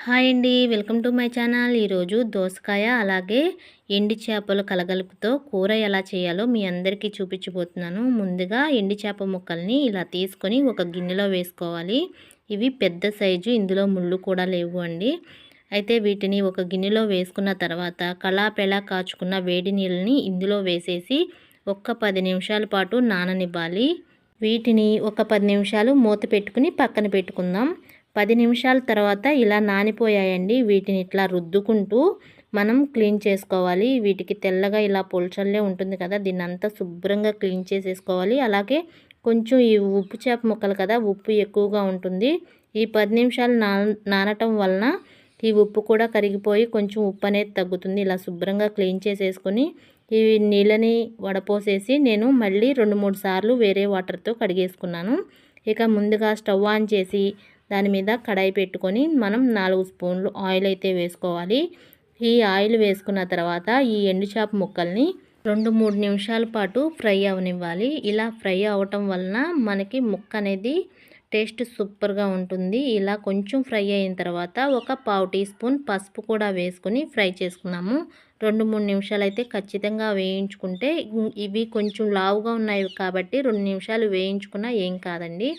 Hi అండి, welcome to my channel. ఈరోజు దోసకాయ అలాగే ఎండి చేపలు కలగలుపుతో కూర ఎలా చేయాలో మీ అందరికీ చూపించబోతున్నాను. ముందుగా ఎండి చేప ముక్కల్ని ఇలా తీసుకొని ఒక గిన్నెలో వేసుకోవాలి. ఇవి పెద్ద సైజు, ఇందులో ముళ్ళు కూడా లేవు అండి. అయితే వీటిని ఒక గిన్నెలో వేసుకున్న తర్వాత కళాపెళా కాచుకున్న వేడి నీళ్ళని ఇందులో వేసేసి ఒక్క 10 నిమిషాల పాటు నాననివ్వాలి. వీటిని ఒక 10 నిమిషాలు మూత పెట్టుకుని పక్కన పెట్టుకుందాం. 10 నిమిషాల తర్వాత ఇలా నానిపోయాయండి. వీటిని ఇట్లా రుద్దుకుంటూ మనం క్లీన్ చేసుకోవాలి. వీటికి తెల్లగా ఇలా పొల్చల్లే ఉంటుంది కదా, దీన్నంతా శుభ్రంగా క్లీన్ చేసేసుకోవాలి. అలాగే కొంచెం ఈ ఉప్పు చేప ముక్కలు కదా, ఉప్పు ఎక్కువగా ఉంటుంది. ఈ 10 నిమిషాలు నానటం వలన ఈ ఉప్పు కూడా కరిగిపోయి కొంచెం ఉప్పు అనేది తగ్గుతుంది. ఇలా శుభ్రంగా క్లీన్ చేసేసుకొని ఈ నీళ్ళని వడపోసేసి నేను మళ్ళీ 2-3 సార్లు వేరే వాటర్తో కడిగేసుకున్నాను. ఇక ముందుగా స్టవ్ ఆన్ చేసి దాని మీద కడాయి పెట్టుకొని మనం 4 స్పూన్లు ఆయిల్ అయితే వేసుకోవాలి. ఈ ఆయిల్ వేసుకున్న తర్వాత ఈ ఎండు చేప ముక్కల్ని 2-3 నిమిషాల పాటు ఫ్రై అవనివ్వాలి. ఇలా ఫ్రై అవటం వలన మనకి ముక్క అనేది టేస్ట్ సూపర్గా ఉంటుంది. ఇలా కొంచెం ఫ్రై అయిన తర్వాత ఒక పావు టీ స్పూన్ పసుపు కూడా వేసుకొని ఫ్రై చేసుకున్నాము. 2-3 నిమిషాలు అయితే ఖచ్చితంగా వేయించుకుంటే, ఇవి కొంచెం లావుగా ఉన్నాయి కాబట్టి 2 నిమిషాలు వేయించుకున్నా ఏం కాదండి.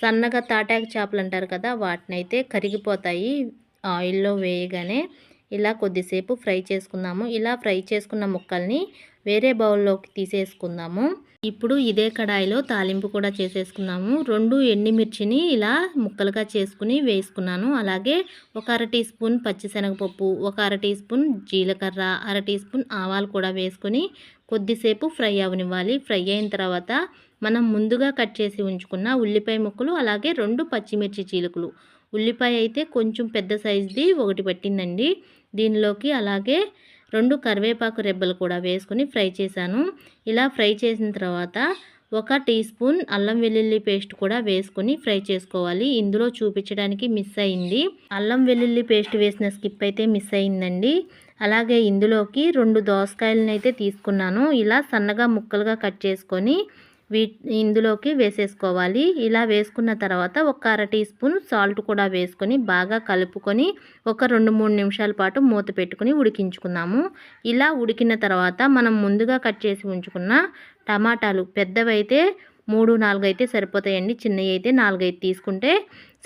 సన్నగా తాటాకు చేపలు అంటారు కదా, వాటినైతే కరిగిపోతాయి ఆయిల్లో వేయగానే. ఇలా కొద్దిసేపు ఫ్రై చేసుకుందాము. ఇలా ఫ్రై చేసుకున్న ముక్కల్ని వేరే బౌల్లోకి తీసేసుకుందాము. ఇప్పుడు ఇదే కడాయిలో తాలింపు కూడా చేసేసుకున్నాము. 2 ఎండుమిర్చిని ఇలా ముక్కలుగా చేసుకుని వేసుకున్నాను. అలాగే ఒక అర టీ స్పూన్ పచ్చిశనగపప్పు, ఒక అర టీ స్పూన్ జీలకర్ర, అర టీ స్పూన్ ఆవాలు కూడా వేసుకొని కొద్దిసేపు ఫ్రై అవనివ్వాలి. ఫ్రై అయిన తర్వాత మనం ముందుగా కట్ చేసి ఉంచుకున్న ఉల్లిపాయ ముక్కలు, అలాగే 2 పచ్చిమిర్చి చీలుకలు. ఉల్లిపాయ అయితే కొంచెం పెద్ద సైజుది ఒకటి పట్టిందండి దీనిలోకి. అలాగే 2 కరివేపాకు రెబ్బలు కూడా వేసుకొని ఫ్రై చేశాను. ఇలా ఫ్రై చేసిన తర్వాత ఒక టీ స్పూన్ అల్లం వెల్లుల్లి పేస్ట్ కూడా వేసుకొని ఫ్రై చేసుకోవాలి. ఇందులో చూపించడానికి మిస్ అయింది, అల్లం వెల్లుల్లి పేస్ట్ వేసిన స్కిప్ అయితే మిస్ అయిందండి. అలాగే ఇందులోకి 2 దోసకాయలను అయితే తీసుకున్నాను. ఇలా సన్నగా ముక్కలుగా కట్ చేసుకొని ఇందులోకి వేసేసుకోవాలి. ఇలా వేసుకున్న తర్వాత ఒక అర టీ స్పూన్ సాల్ట్ కూడా వేసుకొని బాగా కలుపుకొని ఒక 2-3 నిమిషాల పాటు మూత పెట్టుకుని ఉడికించుకుందాము. ఇలా ఉడికిన తర్వాత మనం ముందుగా కట్ చేసి ఉంచుకున్న టమాటాలు, పెద్దవైతే 3-4 అయితే సరిపోతాయండి, చిన్నవి అయితే 4-5 తీసుకుంటే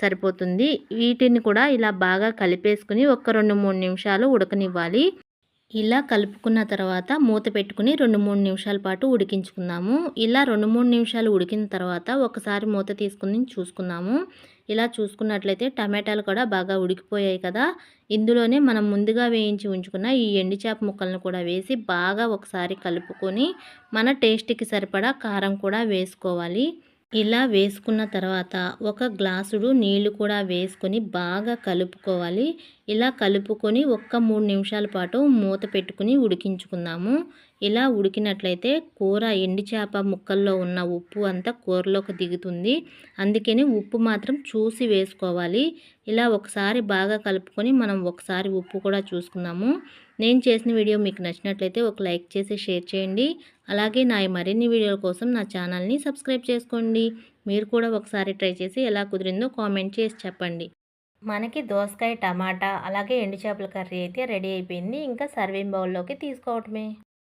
సరిపోతుంది. వీటిని కూడా ఇలా బాగా కలిపేసుకుని ఒక 2-3 నిమిషాలు ఉడకనివ్వాలి. ఇలా కలుపుకున్న తర్వాత మూత పెట్టుకుని 2-3 నిమిషాల పాటు ఉడికించుకుందాము. ఇలా 2-3 నిమిషాలు ఉడికిన తర్వాత ఒకసారి మూత తీసుకుని చూసుకుందాము. ఇలా చూసుకున్నట్లయితే టమాటాలు కూడా బాగా ఉడికిపోయాయి కదా. ఇందులోనే మనం ముందుగా వేయించి ఉంచుకున్న ఈ ఎండు చేప ముక్కలను కూడా వేసి బాగా ఒకసారి కలుపుకొని మన టేస్ట్కి సరిపడా కారం కూడా వేసుకోవాలి. ఇలా వేసుకున్న తర్వాత ఒక గ్లాసుడు నీళ్లు కూడా వేసుకొని బాగా కలుపుకోవాలి. ఇలా కలుపుకొని ఒక్క 3 నిమిషాల పాటు మూత పెట్టుకుని ఉడికించుకుందాము. ఇలా ఉడికినట్లయితే కూర ఎండు చేప ముక్కల్లో ఉన్న ఉప్పు అంతా కూరలోకి దిగుతుంది. అందుకని ఉప్పు మాత్రం చూసి వేసుకోవాలి. ఇలా ఒకసారి బాగా కలుపుకొని మనం ఒకసారి ఉప్పు కూడా చూసుకుందాము. నేను చేసిన వీడియో మీకు నచ్చినట్లయితే ఒక లైక్ చేసి షేర్ చేయండి. అలాగే నా మరిన్ని వీడియోల కోసం నా ఛానల్ని సబ్స్క్రైబ్ చేసుకోండి. మీరు కూడా ఒకసారి ట్రై చేసి ఎలా కుదిరిందో కామెంట్ చేసి చెప్పండి. మనకి దోసకాయ, టమాటా అలాగే ఎండు చేపల కర్రీ అయితే రెడీ అయిపోయింది. ఇంకా సర్వింగ్ బౌల్లోకి తీసుకోవటమే.